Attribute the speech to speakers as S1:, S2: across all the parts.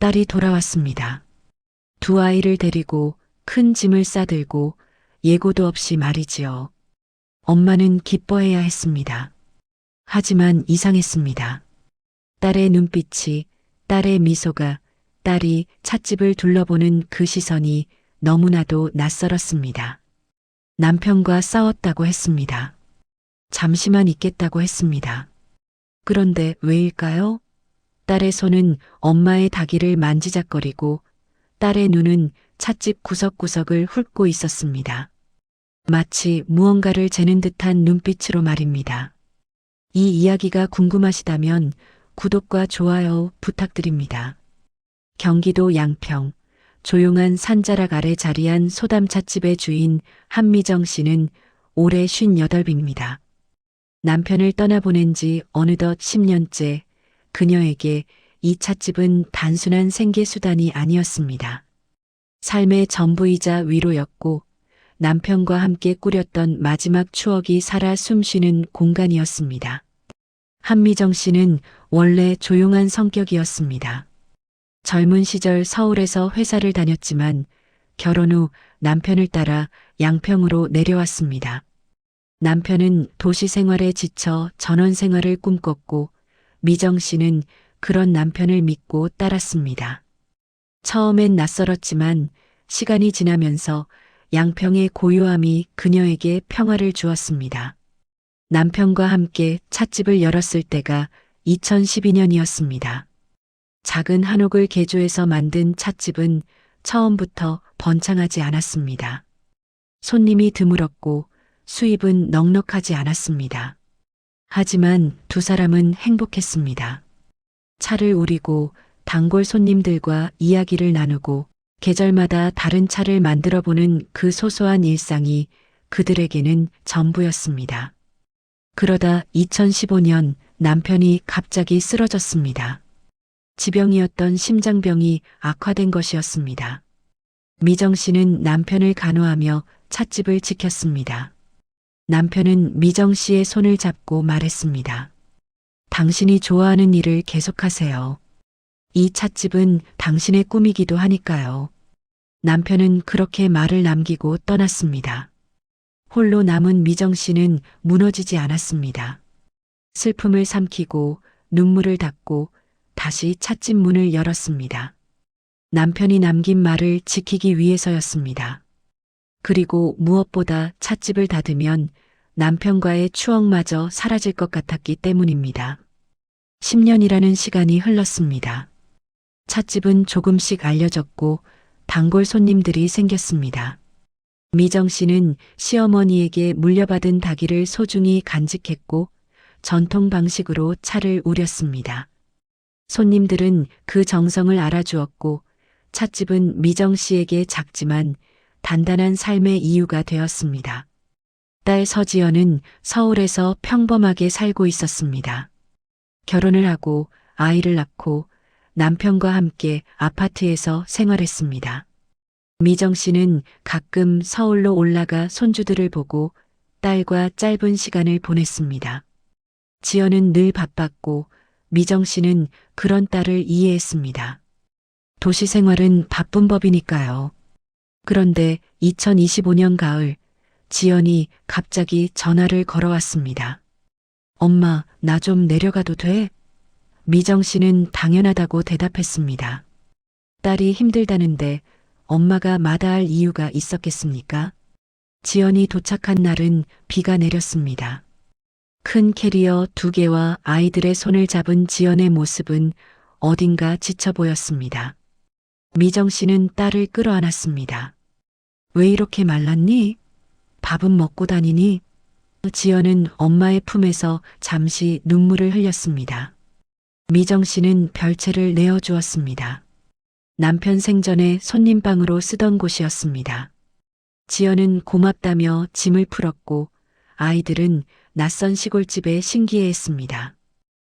S1: 딸이 돌아왔습니다. 두 아이를 데리고 큰 짐을 싸들고 예고도 없이 말이지요. 엄마는 기뻐해야 했습니다. 하지만 이상했습니다. 딸의 눈빛이, 딸의 미소가, 딸이 찻집을 둘러보는 그 시선이 너무나도 낯설었습니다. 남편과 싸웠다고 했습니다. 잠시만 있겠다고 했습니다. 그런데 왜일까요? 딸의 손은 엄마의 다기를 만지작거리고 딸의 눈은 찻집 구석구석을 훑고 있었습니다. 마치 무언가를 재는 듯한 눈빛으로 말입니다. 이 이야기가 궁금하시다면 구독과 좋아요 부탁드립니다. 경기도 양평, 조용한 산자락 아래 자리한 소담찻집의 주인 한미정 씨는 올해 58입니다. 남편을 떠나보낸 지 어느덧 10년째 그녀에게 이 찻집은 단순한 생계수단이 아니었습니다. 삶의 전부이자 위로였고 남편과 함께 꾸렸던 마지막 추억이 살아 숨쉬는 공간이었습니다. 한미정 씨는 원래 조용한 성격이었습니다. 젊은 시절 서울에서 회사를 다녔지만 결혼 후 남편을 따라 양평으로 내려왔습니다. 남편은 도시 생활에 지쳐 전원 생활을 꿈꿨고 미정 씨는 그런 남편을 믿고 따랐습니다. 처음엔 낯설었지만 시간이 지나면서 양평의 고요함이 그녀에게 평화를 주었습니다. 남편과 함께 찻집을 열었을 때가 2012년이었습니다. 작은 한옥을 개조해서 만든 찻집은 처음부터 번창하지 않았습니다. 손님이 드물었고 수입은 넉넉하지 않았습니다. 하지만 두 사람은 행복했습니다. 차를 우리고 단골 손님들과 이야기를 나누고 계절마다 다른 차를 만들어 보는 그 소소한 일상이 그들에게는 전부였습니다. 그러다 2015년 남편이 갑자기 쓰러졌습니다. 지병이었던 심장병이 악화된 것이었습니다. 미정 씨는 남편을 간호하며 찻집을 지켰습니다. 남편은 미정 씨의 손을 잡고 말했습니다. 당신이 좋아하는 일을 계속하세요. 이 찻집은 당신의 꿈이기도 하니까요. 남편은 그렇게 말을 남기고 떠났습니다. 홀로 남은 미정 씨는 무너지지 않았습니다. 슬픔을 삼키고 눈물을 닦고 다시 찻집 문을 열었습니다. 남편이 남긴 말을 지키기 위해서였습니다. 그리고 무엇보다 찻집을 닫으면 남편과의 추억마저 사라질 것 같았기 때문입니다. 10년이라는 시간이 흘렀습니다. 찻집은 조금씩 알려졌고 단골 손님들이 생겼습니다. 미정 씨는 시어머니에게 물려받은 다기를 소중히 간직했고 전통 방식으로 차를 우렸습니다. 손님들은 그 정성을 알아주었고 찻집은 미정 씨에게 작지만 단단한 삶의 이유가 되었습니다. 딸 서지연은 서울에서 평범하게 살고 있었습니다. 결혼을 하고 아이를 낳고 남편과 함께 아파트에서 생활했습니다. 미정 씨는 가끔 서울로 올라가 손주들을 보고 딸과 짧은 시간을 보냈습니다. 지연은 늘 바빴고 미정 씨는 그런 딸을 이해했습니다. 도시 생활은 바쁜 법이니까요. 그런데 2025년 가을, 지연이 갑자기 전화를 걸어왔습니다. 엄마, 나 좀 내려가도 돼? 미정 씨는 당연하다고 대답했습니다. 딸이 힘들다는데 엄마가 마다할 이유가 있었겠습니까? 지연이 도착한 날은 비가 내렸습니다. 큰 캐리어 2개와 아이들의 손을 잡은 지연의 모습은 어딘가 지쳐 보였습니다. 미정 씨는 딸을 끌어안았습니다. 왜 이렇게 말랐니? 밥은 먹고 다니니? 지연은 엄마의 품에서 잠시 눈물을 흘렸습니다. 미정 씨는 별채를 내어주었습니다. 남편 생전에 손님방으로 쓰던 곳이었습니다. 지연은 고맙다며 짐을 풀었고 아이들은 낯선 시골집에 신기해했습니다.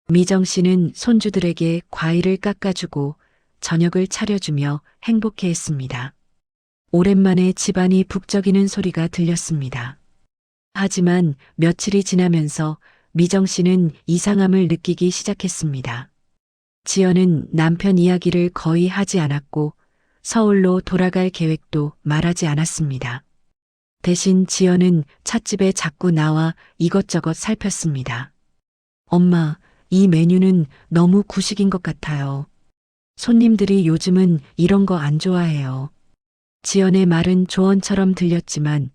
S1: 미정 씨는 손주들에게 과일을 깎아주고 저녁을 차려주며 행복해했습니다. 오랜만에 집안이 북적이는 소리가 들렸습니다. 하지만 며칠이 지나면서 미정 씨는 이상함을 느끼기 시작했습니다. 지연은 남편 이야기를 거의 하지 않았고 서울로 돌아갈 계획도 말하지 않았습니다. 대신 지연은 찻집에 자꾸 나와 이것저것 살폈습니다. 엄마, 이 메뉴는 너무 구식인 것 같아요. 손님들이 요즘은 이런 거 안 좋아해요. 지연의 말은 조언처럼 들렸지만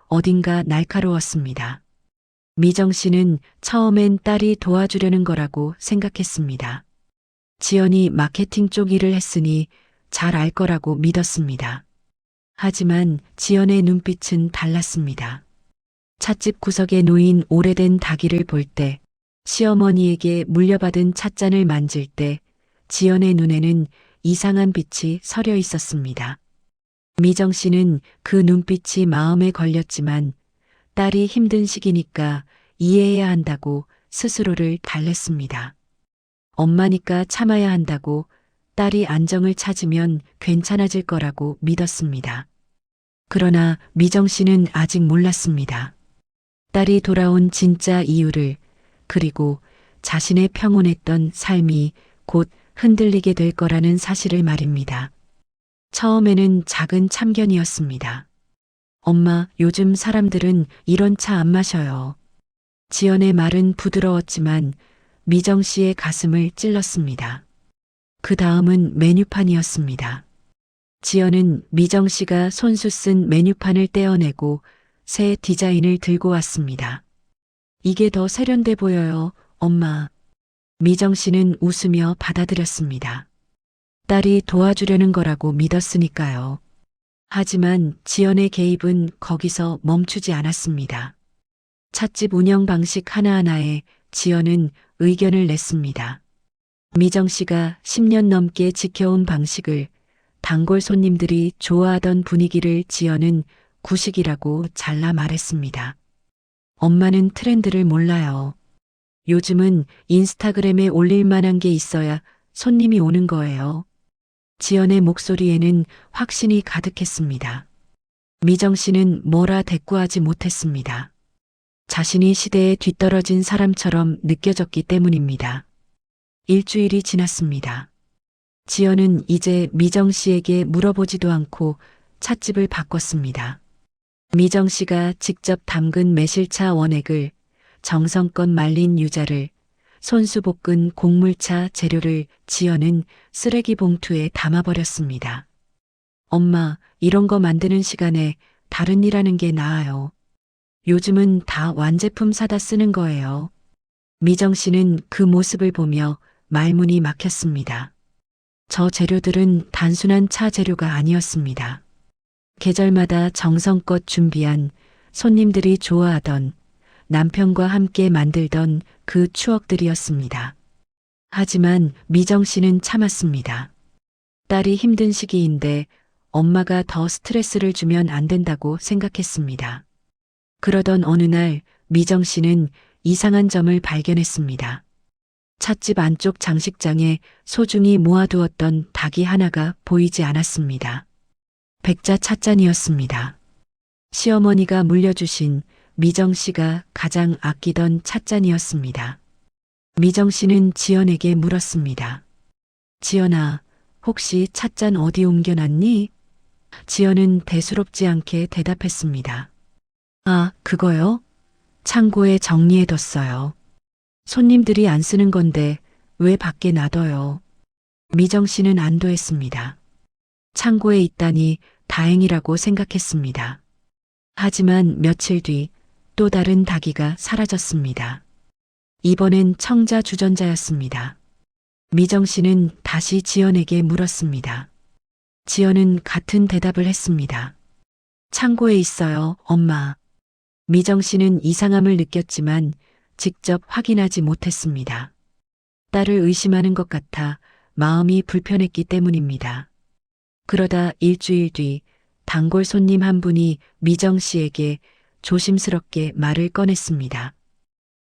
S1: 어딘가 날카로웠습니다. 미정 씨는 처음엔 딸이 도와주려는 거라고 생각했습니다. 지연이 마케팅 쪽 일을 했으니 잘 알 거라고 믿었습니다. 하지만 지연의 눈빛은 달랐습니다. 찻집 구석에 놓인 오래된 닭이를 볼 때, 시어머니에게 물려받은 찻잔을 만질 때, 지연의 눈에는 이상한 빛이 서려 있었습니다. 미정 씨는 그 눈빛이 마음에 걸렸지만 딸이 힘든 시기니까 이해해야 한다고 스스로를 달랬습니다. 엄마니까 참아야 한다고 딸이 안정을 찾으면 괜찮아질 거라고 믿었습니다. 그러나 미정 씨는 아직 몰랐습니다. 딸이 돌아온 진짜 이유를, 그리고 자신의 평온했던 삶이 곧 흔들리게 될 거라는 사실을 말입니다. 처음에는 작은 참견이었습니다. 엄마, 요즘 사람들은 이런 차 안 마셔요. 지연의 말은 부드러웠지만 미정 씨의 가슴을 찔렀습니다. 그 다음은 메뉴판이었습니다. 지연은 미정 씨가 손수 쓴 메뉴판을 떼어내고 새 디자인을 들고 왔습니다. 이게 더 세련돼 보여요, 엄마. 미정 씨는 웃으며 받아들였습니다. 딸이 도와주려는 거라고 믿었으니까요. 하지만 지연의 개입은 거기서 멈추지 않았습니다. 찻집 운영 방식 하나하나에 지연은 의견을 냈습니다. 미정 씨가 10년 넘게 지켜온 방식을, 단골 손님들이 좋아하던 분위기를 지연은 구식이라고 잘라 말했습니다. 엄마는 트렌드를 몰라요. 요즘은 인스타그램에 올릴 만한 게 있어야 손님이 오는 거예요. 지연의 목소리에는 확신이 가득했습니다. 미정 씨는 뭐라 대꾸하지 못했습니다. 자신이 시대에 뒤떨어진 사람처럼 느껴졌기 때문입니다. 일주일이 지났습니다. 지연은 이제 미정 씨에게 물어보지도 않고 찻집을 바꿨습니다. 미정 씨가 직접 담근 매실차 원액을, 정성껏 말린 유자를, 손수 볶은 곡물차 재료를 지연은 쓰레기 봉투에 담아버렸습니다. 엄마, 이런 거 만드는 시간에 다른 일 하는 게 나아요. 요즘은 다 완제품 사다 쓰는 거예요. 미정 씨는 그 모습을 보며 말문이 막혔습니다. 저 재료들은 단순한 차 재료가 아니었습니다. 계절마다 정성껏 준비한, 손님들이 좋아하던, 남편과 함께 만들던 그 추억들이었습니다. 하지만 미정 씨는 참았습니다. 딸이 힘든 시기인데 엄마가 더 스트레스를 주면 안 된다고 생각했습니다. 그러던 어느 날 미정 씨는 이상한 점을 발견했습니다. 찻집 안쪽 장식장에 소중히 모아두었던 닭이 하나가 보이지 않았습니다. 백자 찻잔이었습니다. 시어머니가 물려주신, 미정 씨가 가장 아끼던 찻잔이었습니다. 미정 씨는 지연에게 물었습니다. 지연아, 혹시 찻잔 어디 옮겨놨니? 지연은 대수롭지 않게 대답했습니다. 아, 그거요? 창고에 정리해뒀어요. 손님들이 안 쓰는 건데 왜 밖에 놔둬요? 미정 씨는 안도했습니다. 창고에 있다니 다행이라고 생각했습니다. 하지만 며칠 뒤 또 다른 닭이가 사라졌습니다. 이번엔 청자 주전자였습니다. 미정 씨는 다시 지연에게 물었습니다. 지연은 같은 대답을 했습니다. 창고에 있어요, 엄마. 미정 씨는 이상함을 느꼈지만 직접 확인하지 못했습니다. 딸을 의심하는 것 같아 마음이 불편했기 때문입니다. 그러다 일주일 뒤 단골 손님 한 분이 미정 씨에게 조심스럽게 말을 꺼냈습니다.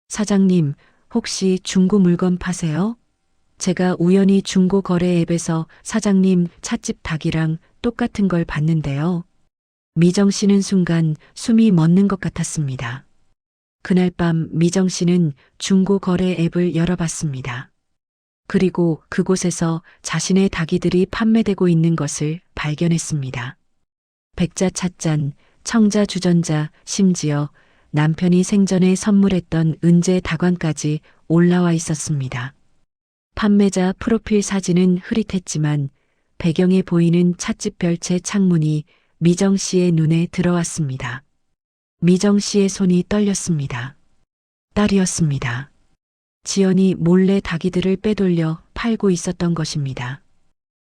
S1: 사장님, 혹시 중고 물건 파세요? 제가 우연히 중고 거래 앱에서 사장님 찻집 닭이랑 똑같은 걸 봤는데요. 미정 씨는 순간 숨이 멎는 것 같았습니다. 그날 밤 미정 씨는 중고 거래 앱을 열어봤습니다. 그리고 그곳에서 자신의 닭이들이 판매되고 있는 것을 발견했습니다. 백자 찻잔, 청자 주전자, 심지어 남편이 생전에 선물했던 은재 다관까지 올라와 있었습니다. 판매자 프로필 사진은 흐릿했지만 배경에 보이는 찻집 별채 창문이 미정 씨의 눈에 들어왔습니다. 미정 씨의 손이 떨렸습니다. 딸이었습니다. 지연이 몰래 닭이들을 빼돌려 팔고 있었던 것입니다.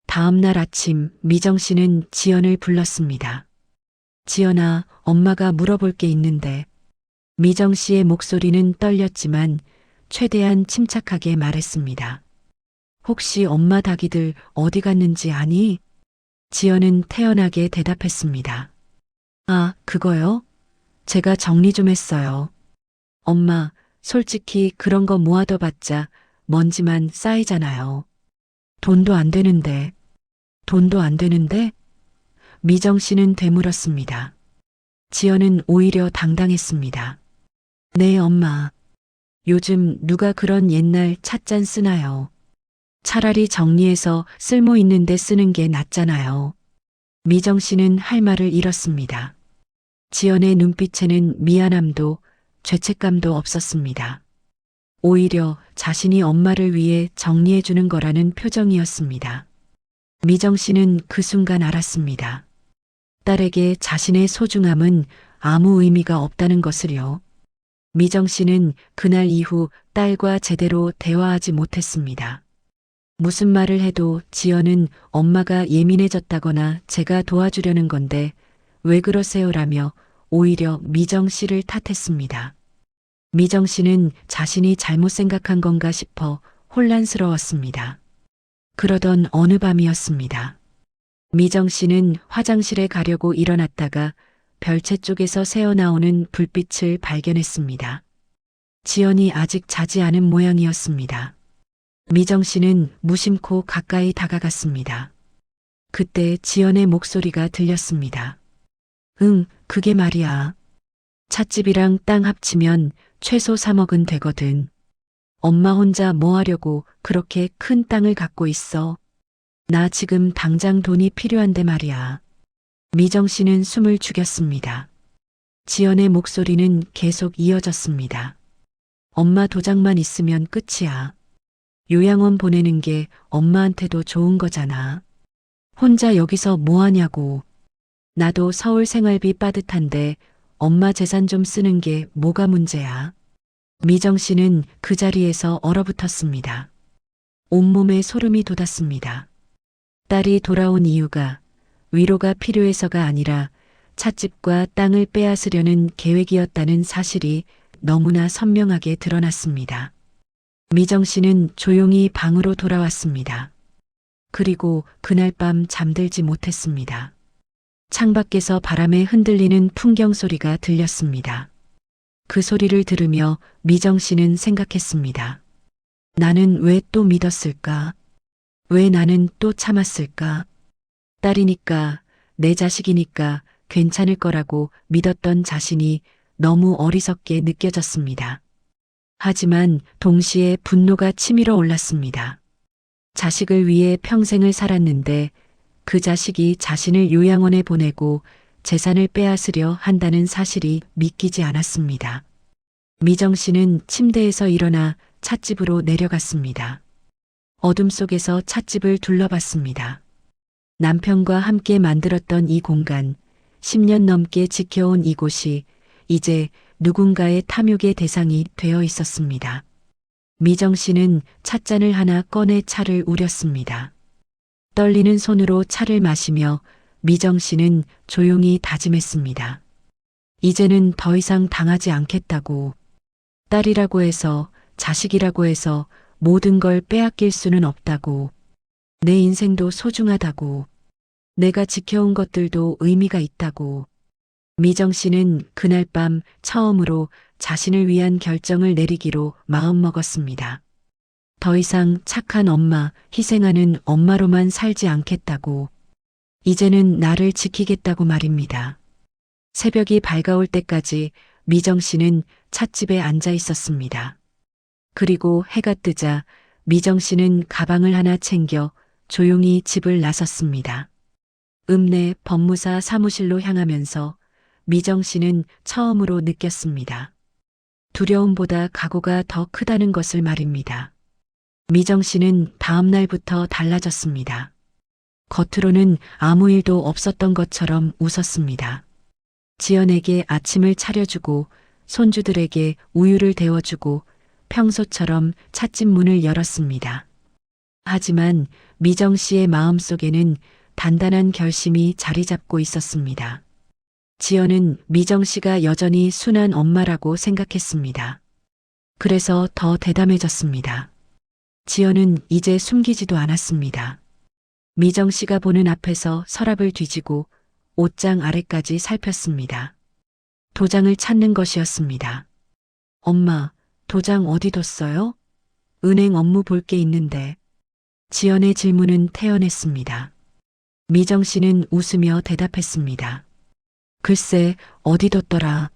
S1: 다음 날 아침 미정 씨는 지연을 불렀습니다. 지연아, 엄마가 물어볼 게 있는데. 미정 씨의 목소리는 떨렸지만 최대한 침착하게 말했습니다. 혹시 엄마 닭이들 어디 갔는지 아니? 지연은 태연하게 대답했습니다. 아, 그거요? 제가 정리 좀 했어요. 엄마, 솔직히 그런 거 모아둬봤자 먼지만 쌓이잖아요. 돈도 안 되는데. 돈도 안 되는데? 미정 씨는 되물었습니다. 지연은 오히려 당당했습니다. 네, 엄마. 요즘 누가 그런 옛날 찻잔 쓰나요? 차라리 정리해서 쓸모 있는 데 쓰는 게 낫잖아요. 미정 씨는 할 말을 잃었습니다. 지연의 눈빛에는 미안함도 죄책감도 없었습니다. 오히려 자신이 엄마를 위해 정리해주는 거라는 표정이었습니다. 미정 씨는 그 순간 알았습니다. 딸에게 자신의 소중함은 아무 의미가 없다는 것을요. 미정 씨는 그날 이후 딸과 제대로 대화하지 못했습니다. 무슨 말을 해도 지연은 엄마가 예민해졌다거나 제가 도와주려는 건데 왜 그러세요라며 오히려 미정 씨를 탓했습니다. 미정 씨는 자신이 잘못 생각한 건가 싶어 혼란스러웠습니다. 그러던 어느 밤이었습니다. 미정 씨는 화장실에 가려고 일어났다가 별채 쪽에서 새어나오는 불빛을 발견했습니다. 지연이 아직 자지 않은 모양이었습니다. 미정 씨는 무심코 가까이 다가갔습니다. 그때 지연의 목소리가 들렸습니다. 응, 그게 말이야. 찻집이랑 땅 합치면 최소 3억은 되거든. 엄마 혼자 뭐 하려고 그렇게 큰 땅을 갖고 있어. 나 지금 당장 돈이 필요한데 말이야. 미정 씨는 숨을 죽였습니다. 지연의 목소리는 계속 이어졌습니다. 엄마 도장만 있으면 끝이야. 요양원 보내는 게 엄마한테도 좋은 거잖아. 혼자 여기서 뭐 하냐고. 나도 서울 생활비 빠듯한데 엄마 재산 좀 쓰는 게 뭐가 문제야. 미정 씨는 그 자리에서 얼어붙었습니다. 온몸에 소름이 돋았습니다. 딸이 돌아온 이유가 위로가 필요해서가 아니라 찻집과 땅을 빼앗으려는 계획이었다는 사실이 너무나 선명하게 드러났습니다. 미정 씨는 조용히 방으로 돌아왔습니다. 그리고 그날 밤 잠들지 못했습니다. 창밖에서 바람에 흔들리는 풍경 소리가 들렸습니다. 그 소리를 들으며 미정 씨는 생각했습니다. 나는 왜 또 믿었을까? 왜 나는 또 참았을까? 딸이니까, 내 자식이니까 괜찮을 거라고 믿었던 자신이 너무 어리석게 느껴졌습니다. 하지만 동시에 분노가 치밀어 올랐습니다. 자식을 위해 평생을 살았는데 그 자식이 자신을 요양원에 보내고 재산을 빼앗으려 한다는 사실이 믿기지 않았습니다. 미정 씨는 침대에서 일어나 찻집으로 내려갔습니다. 어둠 속에서 찻집을 둘러봤습니다. 남편과 함께 만들었던 이 공간, 10년 넘게 지켜온 이곳이 이제 누군가의 탐욕의 대상이 되어 있었습니다. 미정 씨는 찻잔을 하나 꺼내 차를 우렸습니다. 떨리는 손으로 차를 마시며 미정 씨는 조용히 다짐했습니다. 이제는 더 이상 당하지 않겠다고. 딸이라고 해서, 자식이라고 해서 모든 걸 빼앗길 수는 없다고. 내 인생도 소중하다고. 내가 지켜온 것들도 의미가 있다고. 미정 씨는 그날 밤 처음으로 자신을 위한 결정을 내리기로 마음먹었습니다. 더 이상 착한 엄마, 희생하는 엄마로만 살지 않겠다고. 이제는 나를 지키겠다고 말입니다. 새벽이 밝아올 때까지 미정 씨는 찻집에 앉아 있었습니다. 그리고 해가 뜨자 미정 씨는 가방을 하나 챙겨 조용히 집을 나섰습니다. 읍내 법무사 사무실로 향하면서 미정 씨는 처음으로 느꼈습니다. 두려움보다 각오가 더 크다는 것을 말입니다. 미정 씨는 다음 날부터 달라졌습니다. 겉으로는 아무 일도 없었던 것처럼 웃었습니다. 지연에게 아침을 차려주고 손주들에게 우유를 데워주고 평소처럼 찻집 문을 열었습니다. 하지만 미정 씨의 마음속에는 단단한 결심이 자리 잡고 있었습니다. 지연은 미정 씨가 여전히 순한 엄마라고 생각했습니다. 그래서 더 대담해졌습니다. 지연은 이제 숨기지도 않았습니다. 미정 씨가 보는 앞에서 서랍을 뒤지고 옷장 아래까지 살폈습니다. 도장을 찾는 것이었습니다. 엄마, 도장 어디 뒀어요? 은행 업무 볼 게 있는데. 지연의 질문은 태연했습니다. 미정 씨는 웃으며 대답했습니다. 글쎄, 어디 뒀더라.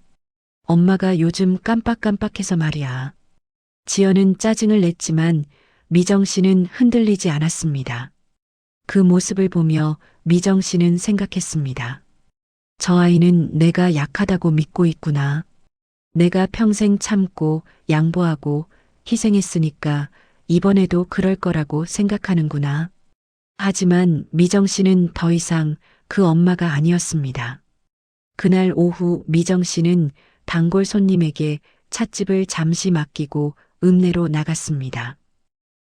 S1: 엄마가 요즘 깜빡깜빡해서 말이야. 지연은 짜증을 냈지만 미정 씨는 흔들리지 않았습니다. 그 모습을 보며 미정 씨는 생각했습니다. 저 아이는 내가 약하다고 믿고 있구나. 내가 평생 참고 양보하고 희생했으니까 이번에도 그럴 거라고 생각하는구나. 하지만 미정 씨는 더 이상 그 엄마가 아니었습니다. 그날 오후 미정 씨는 단골 손님에게 찻집을 잠시 맡기고 읍내로 나갔습니다.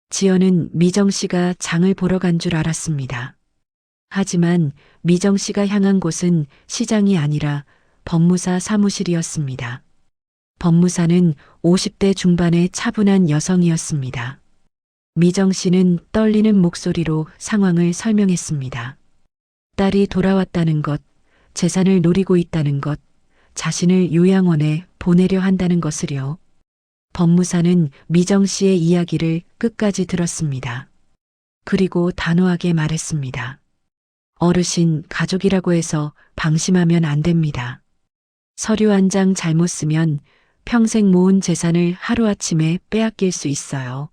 S1: 지연은 미정 씨가 장을 보러 간 줄 알았습니다. 하지만 미정 씨가 향한 곳은 시장이 아니라 법무사 사무실이었습니다. 법무사는 50대 중반의 차분한 여성이었습니다. 미정 씨는 떨리는 목소리로 상황을 설명했습니다. 딸이 돌아왔다는 것, 재산을 노리고 있다는 것, 자신을 요양원에 보내려 한다는 것을요. 법무사는 미정 씨의 이야기를 끝까지 들었습니다. 그리고 단호하게 말했습니다. 어르신, 가족이라고 해서 방심하면 안 됩니다. 서류 한 장 잘못 쓰면 평생 모은 재산을 하루아침에 빼앗길 수 있어요.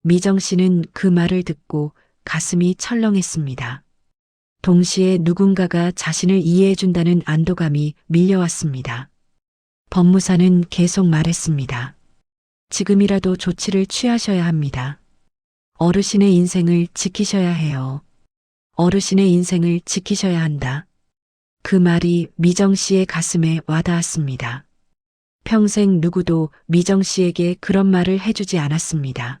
S1: 미정 씨는 그 말을 듣고 가슴이 철렁했습니다. 동시에 누군가가 자신을 이해해준다는 안도감이 밀려왔습니다. 법무사는 계속 말했습니다. 지금이라도 조치를 취하셔야 합니다. 어르신의 인생을 지키셔야 해요. 어르신의 인생을 지키셔야 한다. 그 말이 미정 씨의 가슴에 와닿았습니다. 평생 누구도 미정 씨에게 그런 말을 해주지 않았습니다.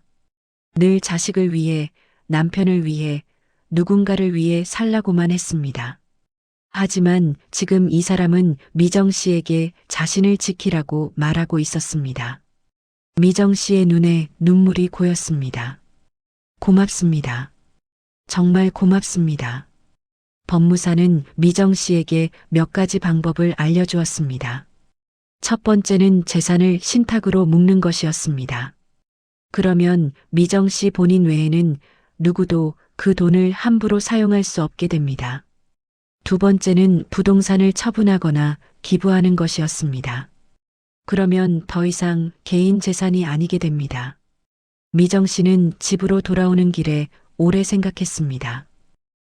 S1: 늘 자식을 위해, 남편을 위해, 누군가를 위해 살라고만 했습니다. 하지만 지금 이 사람은 미정 씨에게 자신을 지키라고 말하고 있었습니다. 미정 씨의 눈에 눈물이 고였습니다. 고맙습니다. 정말 고맙습니다. 법무사는 미정 씨에게 몇 가지 방법을 알려주었습니다. 첫 번째는 재산을 신탁으로 묶는 것이었습니다. 그러면 미정 씨 본인 외에는 누구도 그 돈을 함부로 사용할 수 없게 됩니다. 두 번째는 부동산을 처분하거나 기부하는 것이었습니다. 그러면 더 이상 개인 재산이 아니게 됩니다. 미정 씨는 집으로 돌아오는 길에 오래 생각했습니다.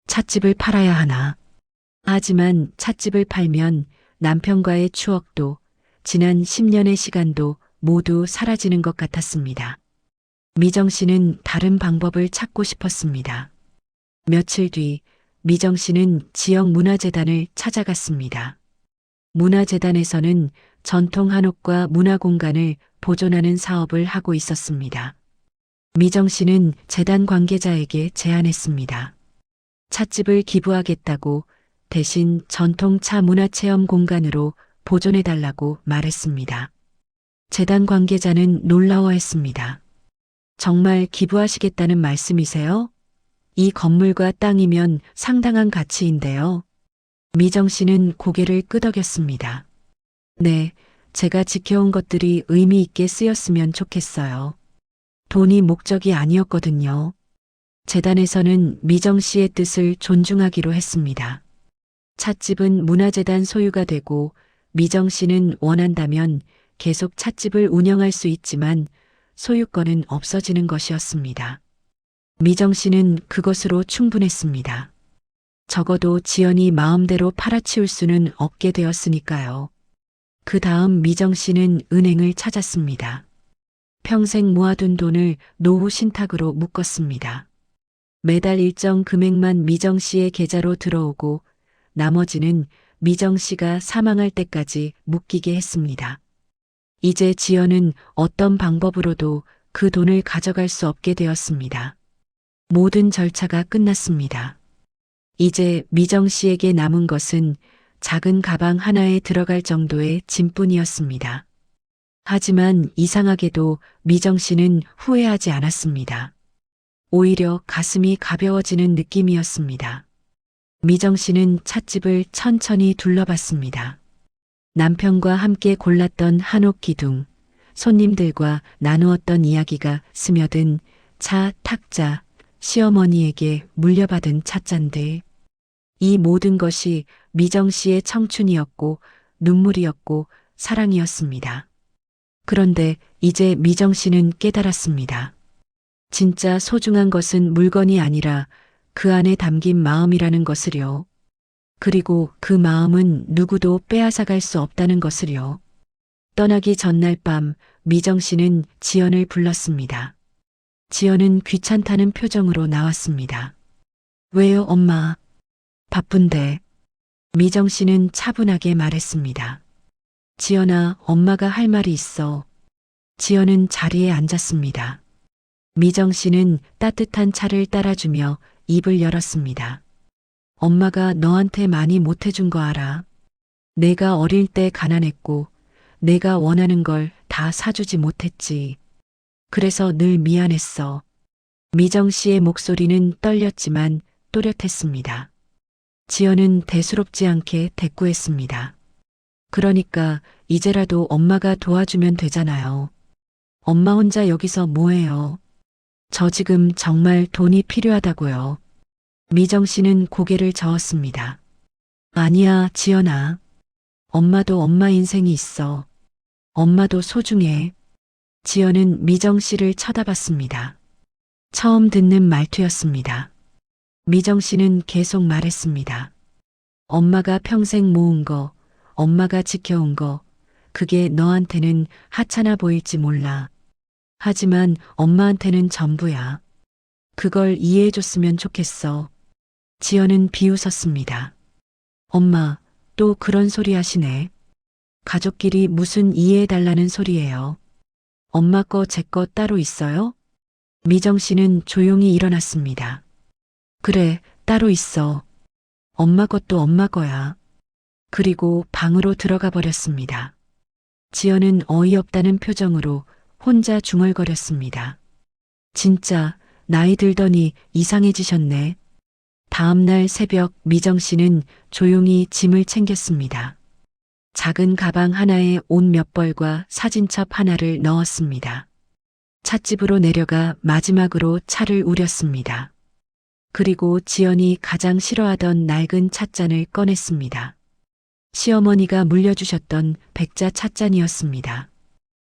S1: 찻집을 팔아야 하나. 하지만 찻집을 팔면 남편과의 추억도 지난 10년의 시간도 모두 사라지는 것 같았습니다. 미정 씨는 다른 방법을 찾고 싶었습니다. 며칠 뒤 미정 씨는 지역 문화재단을 찾아갔습니다. 문화재단에서는 전통 한옥과 문화공간을 보존하는 사업을 하고 있었습니다. 미정 씨는 재단 관계자에게 제안했습니다. 찻집을 기부하겠다고 대신 전통차 문화체험 공간으로 보존해달라고 말했습니다. 재단 관계자는 놀라워했습니다. 정말 기부하시겠다는 말씀이세요? 이 건물과 땅이면 상당한 가치인데요. 미정 씨는 고개를 끄덕였습니다. 네, 제가 지켜온 것들이 의미 있게 쓰였으면 좋겠어요. 돈이 목적이 아니었거든요. 재단에서는 미정 씨의 뜻을 존중하기로 했습니다. 찻집은 문화재단 소유가 되고 미정 씨는 원한다면 계속 찻집을 운영할 수 있지만 소유권은 없어지는 것이었습니다. 미정 씨는 그것으로 충분했습니다. 적어도 지연이 마음대로 팔아치울 수는 없게 되었으니까요. 그 다음 미정 씨는 은행을 찾았습니다. 평생 모아둔 돈을 노후 신탁으로 묶었습니다. 매달 일정 금액만 미정 씨의 계좌로 들어오고 나머지는 미정 씨가 사망할 때까지 묶이게 했습니다. 이제 지연은 어떤 방법으로도 그 돈을 가져갈 수 없게 되었습니다. 모든 절차가 끝났습니다. 이제 미정 씨에게 남은 것은 작은 가방 하나에 들어갈 정도의 짐뿐이었습니다. 하지만 이상하게도 미정 씨는 후회하지 않았습니다. 오히려 가슴이 가벼워지는 느낌이었습니다. 미정 씨는 찻집을 천천히 둘러봤습니다. 남편과 함께 골랐던 한옥 기둥, 손님들과 나누었던 이야기가 스며든 차 탁자, 시어머니에게 물려받은 찻잔들. 이 모든 것이 미정 씨의 청춘이었고 눈물이었고 사랑이었습니다. 그런데 이제 미정 씨는 깨달았습니다. 진짜 소중한 것은 물건이 아니라 그 안에 담긴 마음이라는 것을요. 그리고 그 마음은 누구도 빼앗아갈 수 없다는 것을요. 떠나기 전날 밤 미정 씨는 지연을 불렀습니다. 지연은 귀찮다는 표정으로 나왔습니다. 왜요, 엄마? 바쁜데. 미정 씨는 차분하게 말했습니다. 지연아, 엄마가 할 말이 있어. 지연은 자리에 앉았습니다. 미정 씨는 따뜻한 차를 따라주며 입을 열었습니다. 엄마가 너한테 많이 못해준 거 알아? 내가 어릴 때 가난했고 내가 원하는 걸 다 사주지 못했지. 그래서 늘 미안했어. 미정 씨의 목소리는 떨렸지만 또렷했습니다. 지연은 대수롭지 않게 대꾸했습니다. 그러니까 이제라도 엄마가 도와주면 되잖아요. 엄마 혼자 여기서 뭐해요? 저 지금 정말 돈이 필요하다고요. 미정 씨는 고개를 저었습니다. 아니야, 지연아. 엄마도 엄마 인생이 있어. 엄마도 소중해. 지연은 미정 씨를 쳐다봤습니다. 처음 듣는 말투였습니다. 미정 씨는 계속 말했습니다. 엄마가 평생 모은 거, 엄마가 지켜온 거, 그게 너한테는 하찮아 보일지 몰라. 하지만 엄마한테는 전부야. 그걸 이해해줬으면 좋겠어. 지연은 비웃었습니다. 엄마, 또 그런 소리 하시네. 가족끼리 무슨 이해해달라는 소리예요. 엄마 거 제 거 따로 있어요? 미정 씨는 조용히 일어났습니다. 그래, 따로 있어. 엄마 것도 엄마 거야. 그리고 방으로 들어가 버렸습니다. 지연은 어이없다는 표정으로 혼자 중얼거렸습니다. 진짜 나이 들더니 이상해지셨네. 다음 날 새벽 미정 씨는 조용히 짐을 챙겼습니다. 작은 가방 하나에 옷 몇 벌과 사진첩 하나를 넣었습니다. 찻집으로 내려가 마지막으로 차를 우렸습니다. 그리고 지연이 가장 싫어하던 낡은 찻잔을 꺼냈습니다. 시어머니가 물려주셨던 백자 찻잔이었습니다.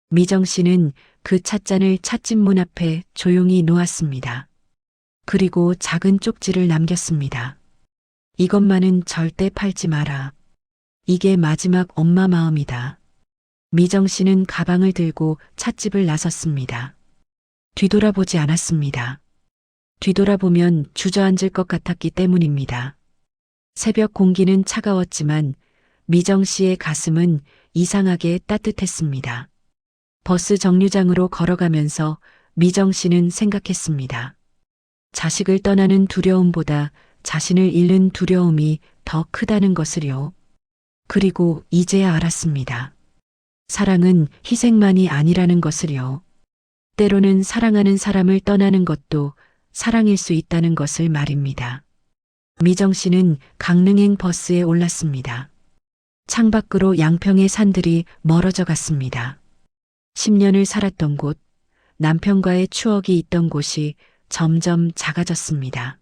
S1: 미정 씨는 그 찻잔을 찻집 문 앞에 조용히 놓았습니다. 그리고 작은 쪽지를 남겼습니다. 이것만은 절대 팔지 마라. 이게 마지막 엄마 마음이다. 미정 씨는 가방을 들고 찻집을 나섰습니다. 뒤돌아보지 않았습니다. 뒤돌아보면 주저앉을 것 같았기 때문입니다. 새벽 공기는 차가웠지만 미정 씨의 가슴은 이상하게 따뜻했습니다. 버스 정류장으로 걸어가면서 미정 씨는 생각했습니다. 자식을 떠나는 두려움보다 자신을 잃는 두려움이 더 크다는 것을요. 그리고 이제야 알았습니다. 사랑은 희생만이 아니라는 것을요. 때로는 사랑하는 사람을 떠나는 것도 사랑일 수 있다는 것을 말입니다. 미정 씨는 강릉행 버스에 올랐습니다. 창밖으로 양평의 산들이 멀어져 갔습니다. 10년을 살았던 곳, 남편과의 추억이 있던 곳이 점점 작아졌습니다.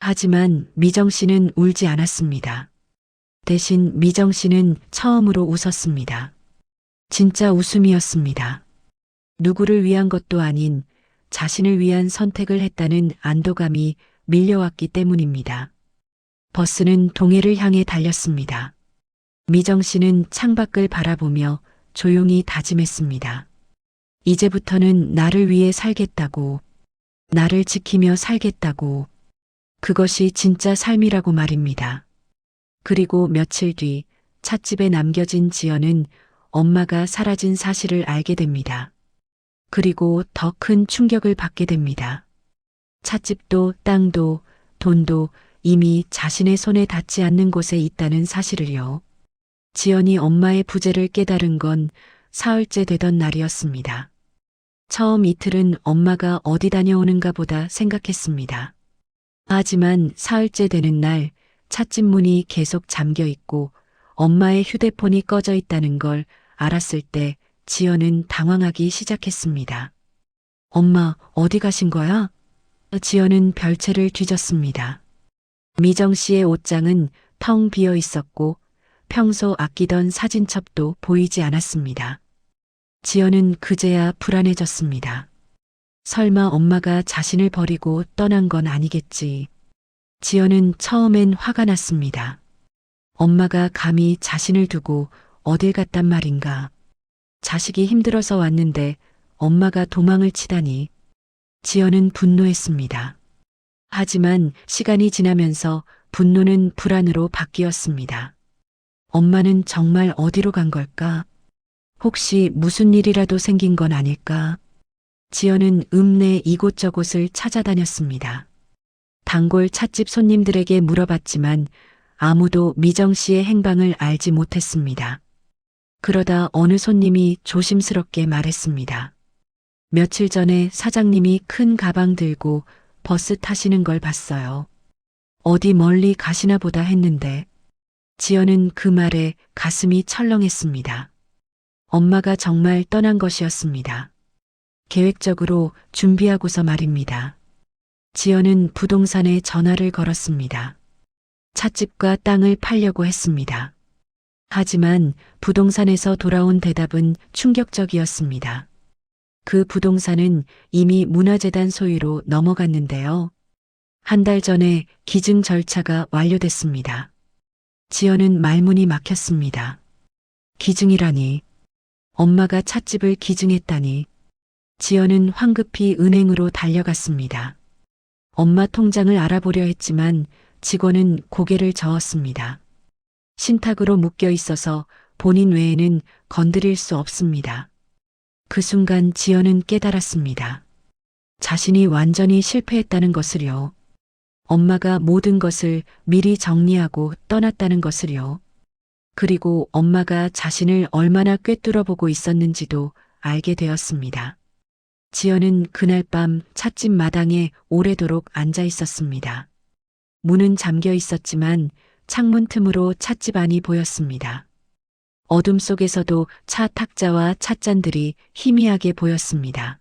S1: 하지만 미정 씨는 울지 않았습니다. 대신 미정 씨는 처음으로 웃었습니다. 진짜 웃음이었습니다. 누구를 위한 것도 아닌 자신을 위한 선택을 했다는 안도감이 밀려왔기 때문입니다. 버스는 동해를 향해 달렸습니다. 미정 씨는 창밖을 바라보며 조용히 다짐했습니다. 이제부터는 나를 위해 살겠다고, 나를 지키며 살겠다고, 그것이 진짜 삶이라고 말입니다. 그리고 며칠 뒤 찻집에 남겨진 지연은 엄마가 사라진 사실을 알게 됩니다. 그리고 더 큰 충격을 받게 됩니다. 찻집도 땅도 돈도 이미 자신의 손에 닿지 않는 곳에 있다는 사실을요. 지연이 엄마의 부재를 깨달은 건 사흘째 되던 날이었습니다. 처음 이틀은 엄마가 어디 다녀오는가 보다 생각했습니다. 하지만 사흘째 되는 날 찻집 문이 계속 잠겨 있고 엄마의 휴대폰이 꺼져 있다는 걸 알았을 때 지연은 당황하기 시작했습니다. 엄마, 어디 가신 거야? 지연은 별채를 뒤졌습니다. 미정 씨의 옷장은 텅 비어 있었고 평소 아끼던 사진첩도 보이지 않았습니다. 지연은 그제야 불안해졌습니다. 설마 엄마가 자신을 버리고 떠난 건 아니겠지. 지연은 처음엔 화가 났습니다. 엄마가 감히 자신을 두고 어딜 갔단 말인가. 자식이 힘들어서 왔는데 엄마가 도망을 치다니. 지연은 분노했습니다. 하지만 시간이 지나면서 분노는 불안으로 바뀌었습니다. 엄마는 정말 어디로 간 걸까? 혹시 무슨 일이라도 생긴 건 아닐까? 지연은 읍내 이곳저곳을 찾아다녔습니다. 단골 찻집 손님들에게 물어봤지만 아무도 미정 씨의 행방을 알지 못했습니다. 그러다 어느 손님이 조심스럽게 말했습니다. 며칠 전에 사장님이 큰 가방 들고 버스 타시는 걸 봤어요. 어디 멀리 가시나 보다 했는데 지연은 그 말에 가슴이 철렁했습니다. 엄마가 정말 떠난 것이었습니다. 계획적으로 준비하고서 말입니다. 지연은 부동산에 전화를 걸었습니다. 찻집과 땅을 팔려고 했습니다. 하지만 부동산에서 돌아온 대답은 충격적이었습니다. 그 부동산은 이미 문화재단 소유로 넘어갔는데요. 한 달 전에 기증 절차가 완료됐습니다. 지연은 말문이 막혔습니다. 기증이라니. 엄마가 찻집을 기증했다니. 지연은 황급히 은행으로 달려갔습니다. 엄마 통장을 알아보려 했지만 직원은 고개를 저었습니다. 신탁으로 묶여 있어서 본인 외에는 건드릴 수 없습니다. 그 순간 지연은 깨달았습니다. 자신이 완전히 실패했다는 것을요. 엄마가 모든 것을 미리 정리하고 떠났다는 것을요. 그리고 엄마가 자신을 얼마나 꿰뚫어 보고 있었는지도 알게 되었습니다. 지연은 그날 밤 찻집 마당에 오래도록 앉아 있었습니다. 문은 잠겨 있었지만 창문 틈으로 찻집 안이 보였습니다. 어둠 속에서도 차 탁자와 찻잔들이 희미하게 보였습니다.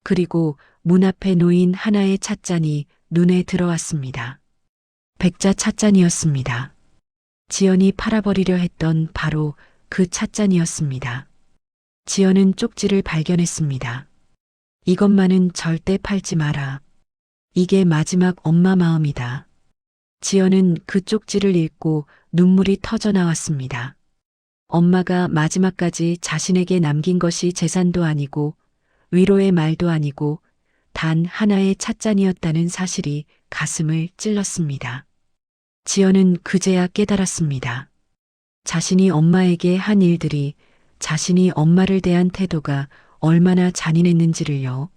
S1: 그리고 문 앞에 놓인 하나의 찻잔이 눈에 들어왔습니다. 백자 찻잔이었습니다. 지연이 팔아버리려 했던 바로 그 찻잔이었습니다. 지연은 쪽지를 발견했습니다. 이것만은 절대 팔지 마라. 이게 마지막 엄마 마음이다. 지연은 그 쪽지를 읽고 눈물이 터져 나왔습니다. 엄마가 마지막까지 자신에게 남긴 것이 재산도 아니고 위로의 말도 아니고 단 하나의 찻잔이었다는 사실이 가슴을 찔렀습니다. 지연은 그제야 깨달았습니다. 자신이 엄마에게 한 일들이, 자신이 엄마를 대한 태도가 얼마나 잔인했는지를요.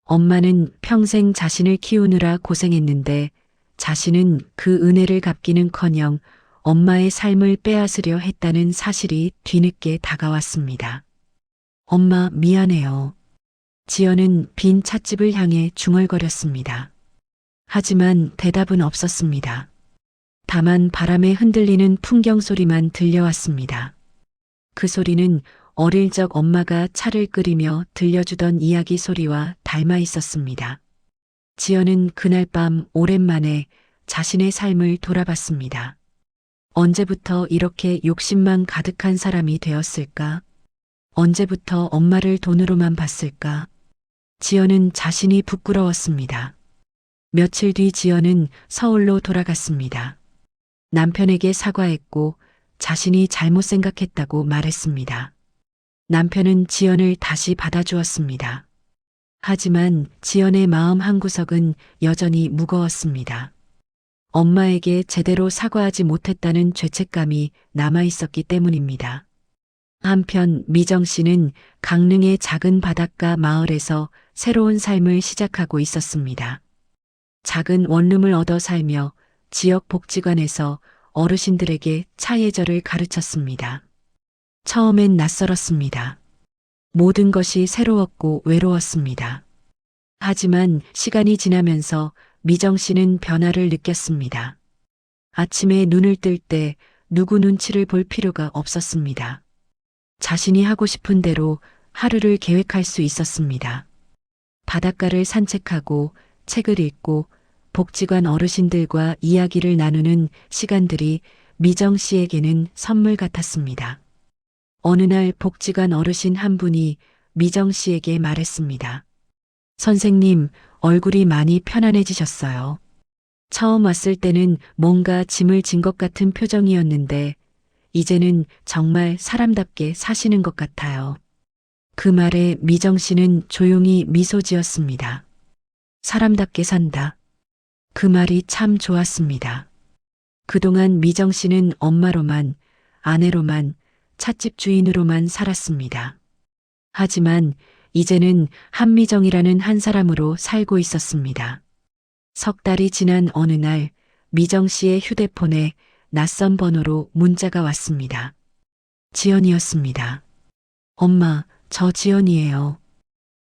S1: 엄마는 평생 자신을 키우느라 고생했는데 자신은 그 은혜를 갚기는커녕 엄마의 삶을 빼앗으려 했다는 사실이 뒤늦게 다가왔습니다. 엄마, 미안해요. 지연은 빈 찻집을 향해 중얼거렸습니다. 하지만 대답은 없었습니다. 다만 바람에 흔들리는 풍경 소리만 들려왔습니다. 그 소리는 어릴 적 엄마가 차를 끓이며 들려주던 이야기 소리와 닮아 있었습니다. 지연은 그날 밤 오랜만에 자신의 삶을 돌아봤습니다. 언제부터 이렇게 욕심만 가득한 사람이 되었을까? 언제부터 엄마를 돈으로만 봤을까? 지연은 자신이 부끄러웠습니다. 며칠 뒤 지연은 서울로 돌아갔습니다. 남편에게 사과했고 자신이 잘못 생각했다고 말했습니다. 남편은 지연을 다시 받아주었습니다. 하지만 지연의 마음 한구석은 여전히 무거웠습니다. 엄마에게 제대로 사과하지 못했다는 죄책감이 남아 있었기 때문입니다. 한편 미정 씨는 강릉의 작은 바닷가 마을에서 새로운 삶을 시작하고 있었습니다. 작은 원룸을 얻어 살며 지역 복지관에서 어르신들에게 차예절을 가르쳤습니다. 처음엔 낯설었습니다. 모든 것이 새로웠고 외로웠습니다. 하지만 시간이 지나면서 미정 씨는 변화를 느꼈습니다. 아침에 눈을 뜰 때 누구 눈치를 볼 필요가 없었습니다. 자신이 하고 싶은 대로 하루를 계획할 수 있었습니다. 바닷가를 산책하고 책을 읽고 복지관 어르신들과 이야기를 나누는 시간들이 미정 씨에게는 선물 같았습니다. 어느 날 복지관 어르신 한 분이 미정 씨에게 말했습니다. 선생님, 얼굴이 많이 편안해지셨어요. 처음 왔을 때는 뭔가 짐을 진 것 같은 표정이었는데 이제는 정말 사람답게 사시는 것 같아요. 그 말에 미정 씨는 조용히 미소 지었습니다. 사람답게 산다. 그 말이 참 좋았습니다. 그동안 미정 씨는 엄마로만, 아내로만, 찻집 주인으로만 살았습니다. 하지만 이제는 한미정이라는 한 사람으로 살고 있었습니다. 석 달이 지난 어느 날 미정 씨의 휴대폰에 낯선 번호로 문자가 왔습니다. 지연이었습니다. 엄마, 저 지연이에요.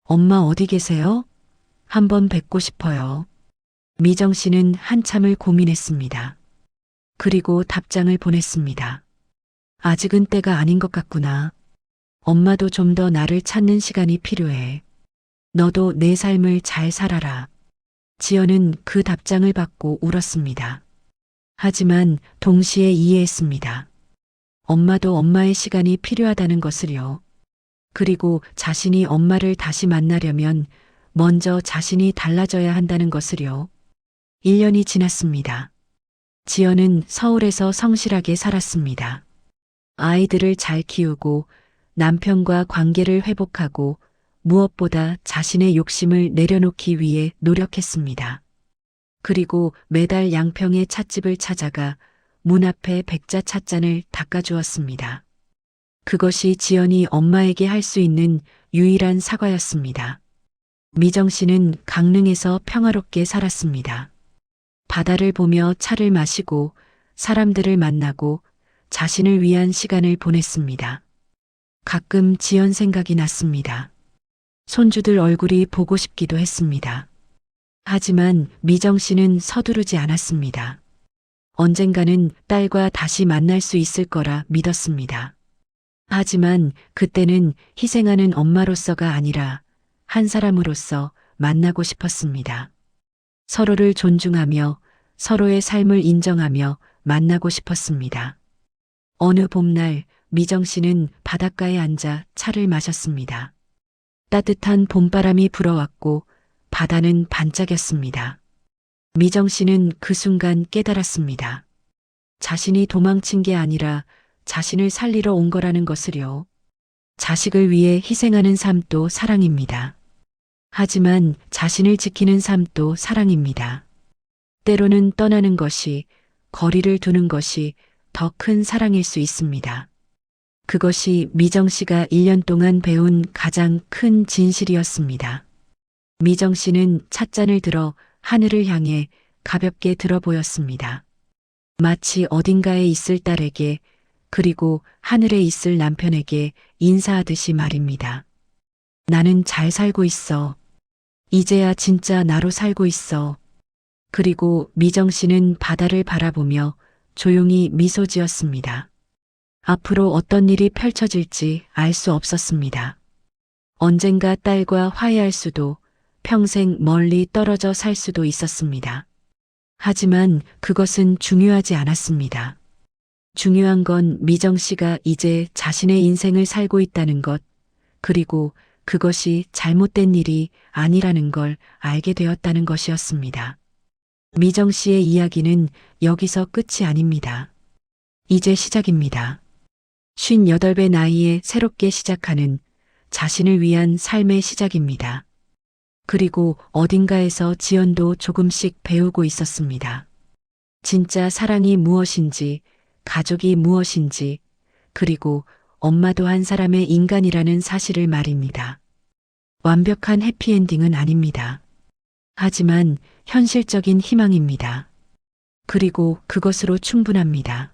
S1: 엄마 어디 계세요? 한번 뵙고 싶어요. 미정 씨는 한참을 고민했습니다. 그리고 답장을 보냈습니다. 아직은 때가 아닌 것 같구나. 엄마도 좀 더 나를 찾는 시간이 필요해. 너도 내 삶을 잘 살아라. 지연은 그 답장을 받고 울었습니다. 하지만 동시에 이해했습니다. 엄마도 엄마의 시간이 필요하다는 것을요. 그리고 자신이 엄마를 다시 만나려면 먼저 자신이 달라져야 한다는 것을요. 1년이 지났습니다. 지연은 서울에서 성실하게 살았습니다. 아이들을 잘 키우고 남편과 관계를 회복하고 무엇보다 자신의 욕심을 내려놓기 위해 노력했습니다. 그리고 매달 양평의 찻집을 찾아가 문 앞에 백자 찻잔을 닦아주었습니다. 그것이 지연이 엄마에게 할 수 있는 유일한 사과였습니다. 미정 씨는 강릉에서 평화롭게 살았습니다. 바다를 보며 차를 마시고 사람들을 만나고 자신을 위한 시간을 보냈습니다. 가끔 지연 생각이 났습니다. 손주들 얼굴이 보고 싶기도 했습니다. 하지만 미정 씨는 서두르지 않았습니다. 언젠가는 딸과 다시 만날 수 있을 거라 믿었습니다. 하지만 그때는 희생하는 엄마로서가 아니라 한 사람으로서 만나고 싶었습니다. 서로를 존중하며 서로의 삶을 인정하며 만나고 싶었습니다. 어느 봄날 미정 씨는 바닷가에 앉아 차를 마셨습니다. 따뜻한 봄바람이 불어왔고 바다는 반짝였습니다. 미정 씨는 그 순간 깨달았습니다. 자신이 도망친 게 아니라 자신을 살리러 온 거라는 것을요. 자식을 위해 희생하는 삶도 사랑입니다. 하지만 자신을 지키는 삶도 사랑입니다. 때로는 떠나는 것이, 거리를 두는 것이 더 큰 사랑일 수 있습니다. 그것이 미정 씨가 1년 동안 배운 가장 큰 진실이었습니다. 미정 씨는 찻잔을 들어 하늘을 향해 가볍게 들어 보였습니다. 마치 어딘가에 있을 딸에게 그리고 하늘에 있을 남편에게 인사하듯이 말입니다. 나는 잘 살고 있어. 이제야 진짜 나로 살고 있어. 그리고 미정 씨는 바다를 바라보며 조용히 미소 지었습니다. 앞으로 어떤 일이 펼쳐질지 알 수 없었습니다. 언젠가 딸과 화해할 수도, 평생 멀리 떨어져 살 수도 있었습니다. 하지만 그것은 중요하지 않았습니다. 중요한 건 미정 씨가 이제 자신의 인생을 살고 있다는 것, 그리고 그것이 잘못된 일이 아니라는 걸 알게 되었다는 것이었습니다. 미정 씨의 이야기는 여기서 끝이 아닙니다. 이제 시작입니다. 58배 나이에 새롭게 시작하는 자신을 위한 삶의 시작입니다. 그리고 어딘가에서 지연도 조금씩 배우고 있었습니다. 진짜 사랑이 무엇인지, 가족이 무엇인지, 그리고 엄마도 한 사람의 인간이라는 사실을 말입니다. 완벽한 해피엔딩은 아닙니다. 하지만 현실적인 희망입니다. 그리고 그것으로 충분합니다.